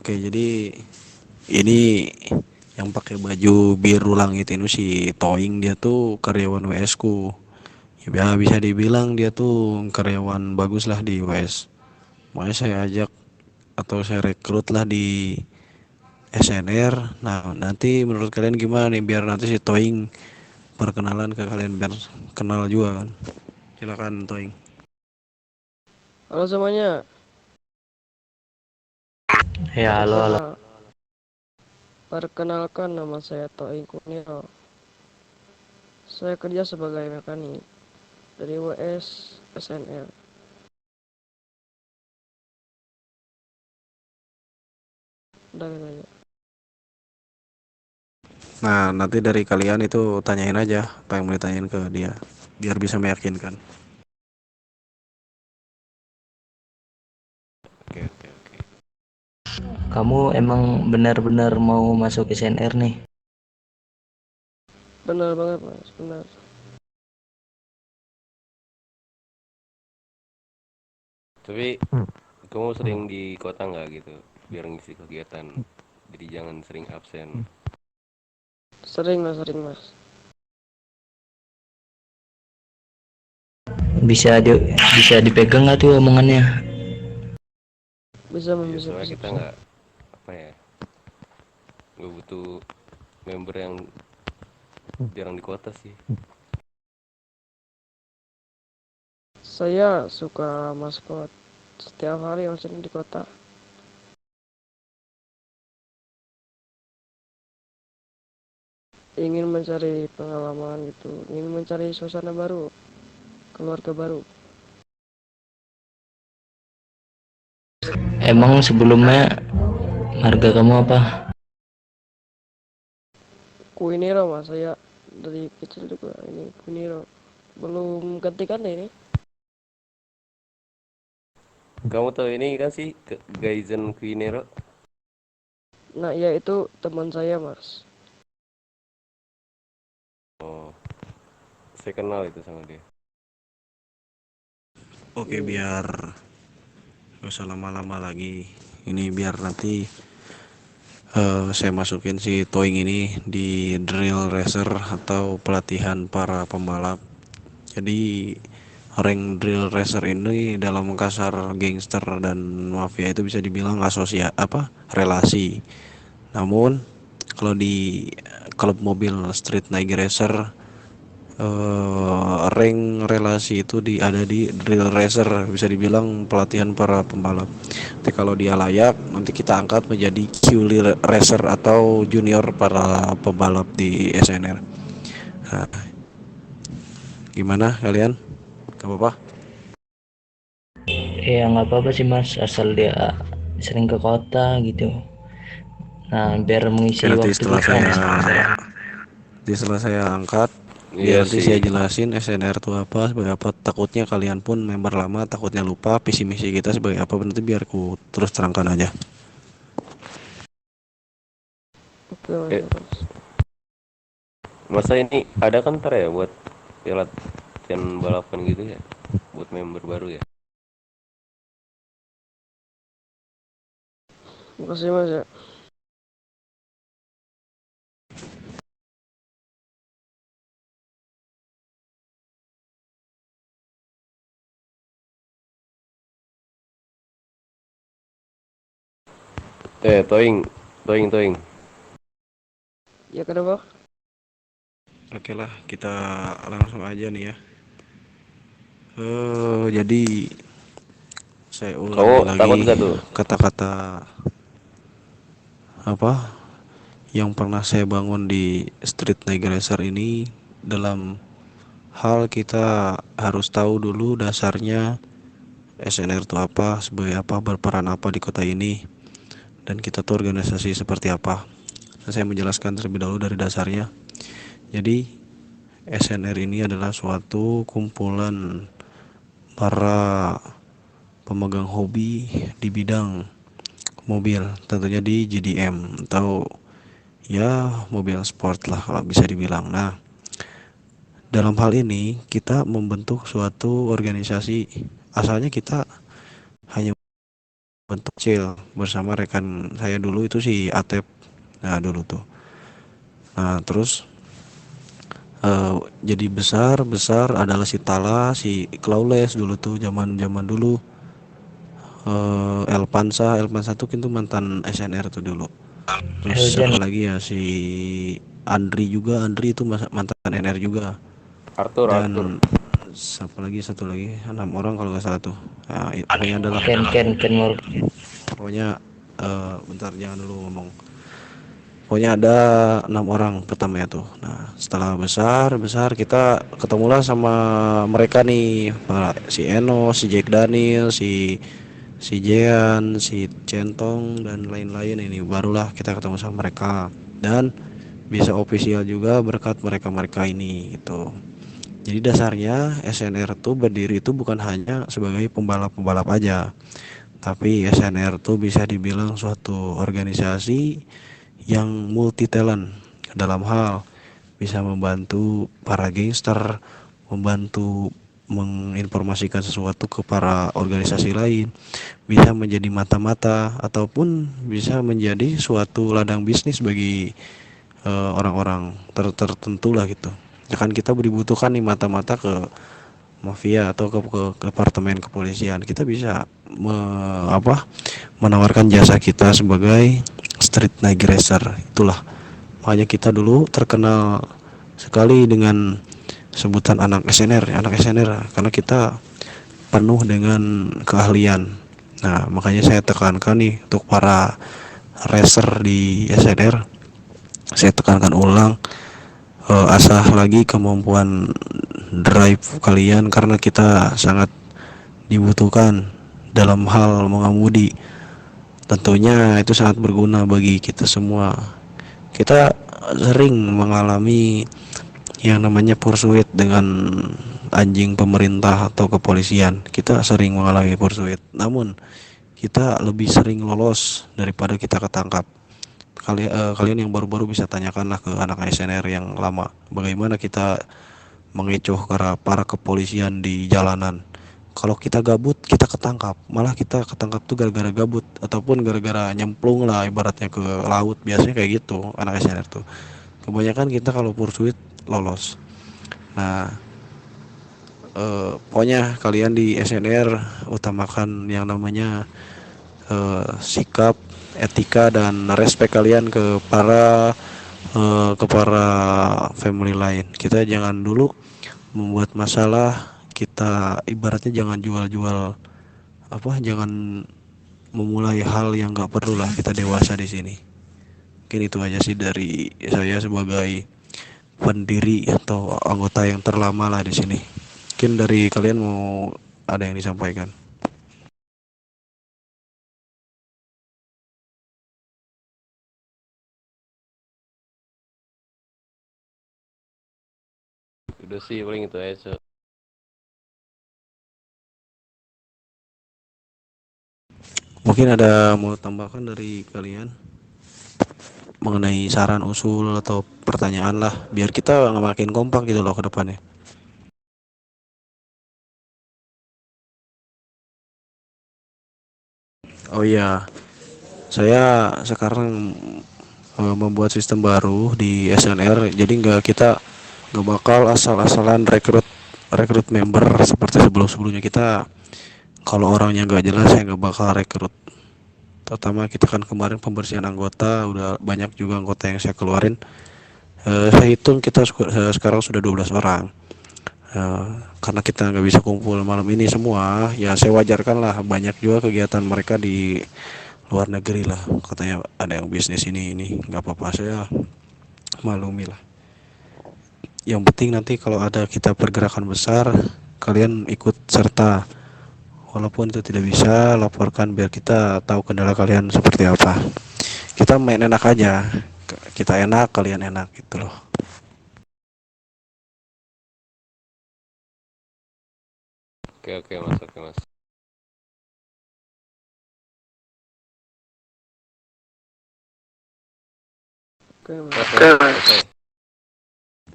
Oke, jadi ini yang pakai baju biru langit ini si Toing, dia tuh karyawan WS ku. Ya bisa dibilang dia tuh karyawan bagus lah di WS. Makanya saya ajak atau saya rekrut lah di SNR. Nah, nanti menurut kalian gimana nih biar nanti si Toing perkenalan ke kalian biar kenal juga kan. Silakan Toing. Halo semuanya, Ya, halo, halo. perkenal perkenalkan nama saya Toing Kunio. Saya kerja sebagai mekanik dari WS SNL. Udah gitu aja. Nah, nanti dari kalian itu tanyain aja apa yang mau ditanyain ke dia biar bisa meyakinkan. Oke, oke, oke. Kamu emang benar-benar mau masuk SNR nih? Benar banget mas, benar. Tapi kamu sering di kota nggak gitu biar ngisi kegiatan, jadi jangan sering absen. Sering mas, sering mas. Bisa dipegang nggak tuh omongannya? Bisa mas, Ya bisa, soalnya bisa, kita bisa. nggak apa ya, nggak butuh member yang jarang di kota sih. Saya suka maskot. Setiap hari yang sering di kota. Ingin mencari pengalaman gitu, ingin mencari suasana baru, keluarga baru. Emang sebelumnya marga kamu apa? Kuinero mas, saya dari kecil juga ini Kuinero. Belum gantikan deh ini. Kamu tahu ini kan sih Gaizen Quinero? Nah, ya itu teman saya mas. Oh, saya kenal itu sama dia. Oke, Hmm. biar gak usah lama-lama lagi. Ini biar nanti saya masukin si Toing ini di drill racer atau pelatihan para pembalap. Jadi rank drill racer ini dalam kasar gangster dan mafia itu bisa dibilang relasi. Namun kalau di klub mobil street night racer, rank relasi itu ada di drill racer, bisa dibilang pelatihan para pembalap. Tapi kalau dia layak nanti kita angkat menjadi QL racer atau junior para pembalap di SNR. Nah, gimana kalian? Gak apa-apa? Ya nggak apa-apa sih mas, asal dia sering ke kota gitu. Nah, biar Oke, mengisi nanti waktu kosong. setelah saya angkat, biar Iya nanti sih. saya jelasin SNR itu apa, sebagai apa. Takutnya kalian pun member lama takutnya lupa visi misi kita sebagai apa, nanti biar ku terus terangkan aja. Oke mas, Eh, oke mas. masa ini ada kan ntar ya buat ya latihan balapan gitu ya, buat member baru ya. Makasih mas ya. Toing, toing, toing. Ya kenapa? Oke lah, kita langsung aja nih ya. Jadi saya Kamu ulangi takut lagi gak tuh? kata-kata apa yang pernah saya bangun di Street Negraser ini. Dalam hal kita harus tahu dulu dasarnya SNR itu apa, sebagai apa, berperan apa di kota ini, dan kita tuh organisasi seperti apa. Dan saya menjelaskan terlebih dahulu dari dasarnya. Jadi SNR ini adalah suatu kumpulan para pemegang hobi di bidang mobil, tentunya di GDM atau ya mobil sport lah kalau bisa dibilang. Nah, dalam hal ini kita membentuk suatu organisasi. Asalnya kita hanya bentuk kecil bersama rekan saya dulu itu si Atep. Nah dulu tuh. Nah terus jadi besar besar adalah si Tala, si Claules dulu tuh zaman zaman dulu. Elpansa tuh itu mantan SNR tuh dulu. Terus Eljan. siapa lagi ya, si Andri juga, Andri itu mantan NR juga. Arthur. Dan siapa lagi, satu lagi, 6 orang kalau nggak salah tuh. Nah, pokoknya adalah, Ken Morgan. pokoknya bentar jangan dulu ngomong. Pokoknya ada 6 orang pertama ya tuh. Nah setelah besar besar kita ketemulah sama mereka nih, si Eno, si Jack Daniel, si Jean, si Centong dan lain-lain. Ini barulah kita ketemu sama mereka dan bisa official juga berkat mereka-mereka ini gitu. Jadi dasarnya SNR tuh berdiri itu bukan hanya sebagai pembalap-pembalap aja, tapi SNR tuh bisa dibilang suatu organisasi yang multi talent dalam hal bisa membantu para gangster, membantu menginformasikan sesuatu ke para organisasi lain, bisa menjadi mata-mata ataupun bisa menjadi suatu ladang bisnis bagi orang-orang tertentu lah gitu. Ya kan kita dibutuhkan nih mata-mata ke mafia atau ke departemen kepolisian. Kita bisa menawarkan jasa kita sebagai street night racer. Itulah makanya kita dulu terkenal sekali dengan sebutan anak SNR karena kita penuh dengan keahlian. Nah makanya saya tekankan nih untuk para racer di SNR, saya tekankan ulang, asah lagi kemampuan drive kalian karena kita sangat dibutuhkan dalam hal mengemudi. Tentunya itu sangat berguna bagi kita semua. Kita sering mengalami yang namanya pursuit dengan anjing pemerintah atau kepolisian. Kita sering mengalami pursuit, namun kita lebih sering lolos daripada kita ketangkap. Kalian yang baru-baru bisa tanyakanlah ke anak SNR yang lama, bagaimana kita mengecoh para kepolisian di jalanan. Kalau kita gabut kita ketangkap, malah kita ketangkap tuh gara-gara gabut ataupun gara-gara nyemplung lah ibaratnya ke laut, biasanya kayak gitu anak SNR tuh. Kebanyakan kita kalau pursuit lolos. Nah pokoknya kalian di SNR utamakan yang namanya sikap, etika dan respect kalian ke para family lain. Kita jangan dulu membuat masalah, kita ibaratnya jangan jual-jual jangan memulai hal yang nggak perlu lah. Kita dewasa di sini. Mungkin itu aja sih dari saya sebagai pendiri atau anggota yang terlama lah di sini. Mungkin dari kalian mau ada yang disampaikan. Udah sih paling itu aja. Mungkin ada mau tambahkan dari kalian mengenai saran usul atau pertanyaan lah, biar kita nggak makin kompak gitu loh ke depannya. Oh iya, saya sekarang membuat sistem baru di SNR, jadi nggak bakal asal-asalan rekrut rekrut member seperti sebelum-sebelumnya. Kita kalau orangnya nggak jelas saya nggak bakal rekrut. Terutama kita kan kemarin pembersihan anggota, udah banyak juga anggota yang saya keluarin. Saya hitung kita sekarang sudah 12 orang. Karena kita nggak bisa kumpul malam ini semua, ya saya wajarkan lah banyak juga kegiatan mereka di luar negeri lah. Katanya ada yang bisnis ini nggak apa-apa, saya maklumi lah. Yang penting nanti kalau ada kita pergerakan besar, kalian ikut serta. Walaupun itu tidak bisa, laporkan biar kita tahu kendala kalian seperti apa. Kita main enak aja, kita enak, kalian enak gitu loh. Oke mas, oke mas. Oke, Mas. Selesai.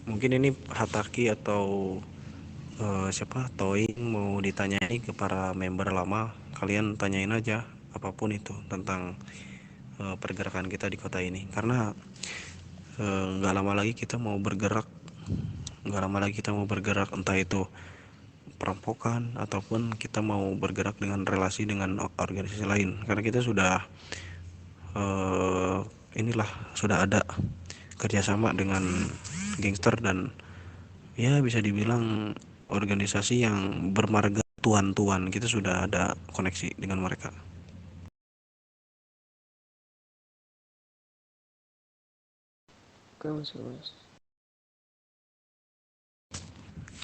Mungkin ini Hataki atau siapa Toing mau ditanyai ke para member lama, kalian tanyain aja. apapun itu tentang pergerakan kita di kota ini. Karena nggak lama lagi kita mau bergerak, entah itu perampokan ataupun kita mau bergerak dengan relasi dengan organisasi lain, karena kita sudah sudah ada kerjasama dengan gangster dan ya bisa dibilang organisasi yang bermarga tuan-tuan. Kita sudah ada koneksi dengan mereka. Oke mas, oke, mas.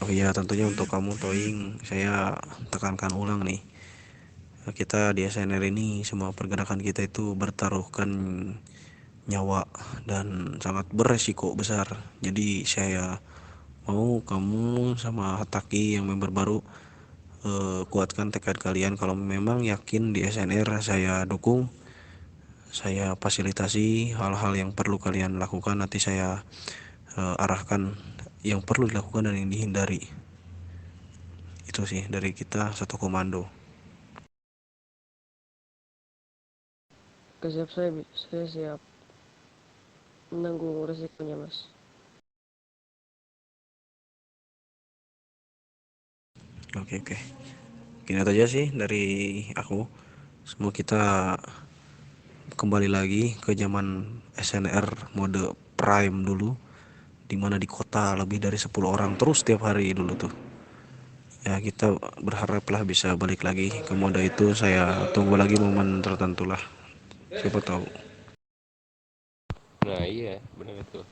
Oh iya, tentunya untuk kamu Toing, saya tekankan ulang nih, kita di SNR ini semua pergerakan kita itu bertaruhkan nyawa dan sangat beresiko besar. Jadi saya mau kamu sama Hataki yang member baru kuatkan tekad kalian. Kalau memang yakin di SNR, saya dukung, saya fasilitasi hal-hal yang perlu kalian lakukan. Nanti saya arahkan yang perlu dilakukan dan yang dihindari. Itu sih dari kita satu komando. Oke, siap, saya siap menanggung resikonya mas. Oke, oke. Gini aja sih dari aku. Semua kita kembali lagi ke zaman SNR mode prime dulu, dimana di kota lebih dari 10 orang terus setiap hari dulu tuh. Ya kita berharaplah bisa balik lagi ke mode itu. Saya tunggu lagi momen tertentu lah, siapa tahu. Nah iya benar itu.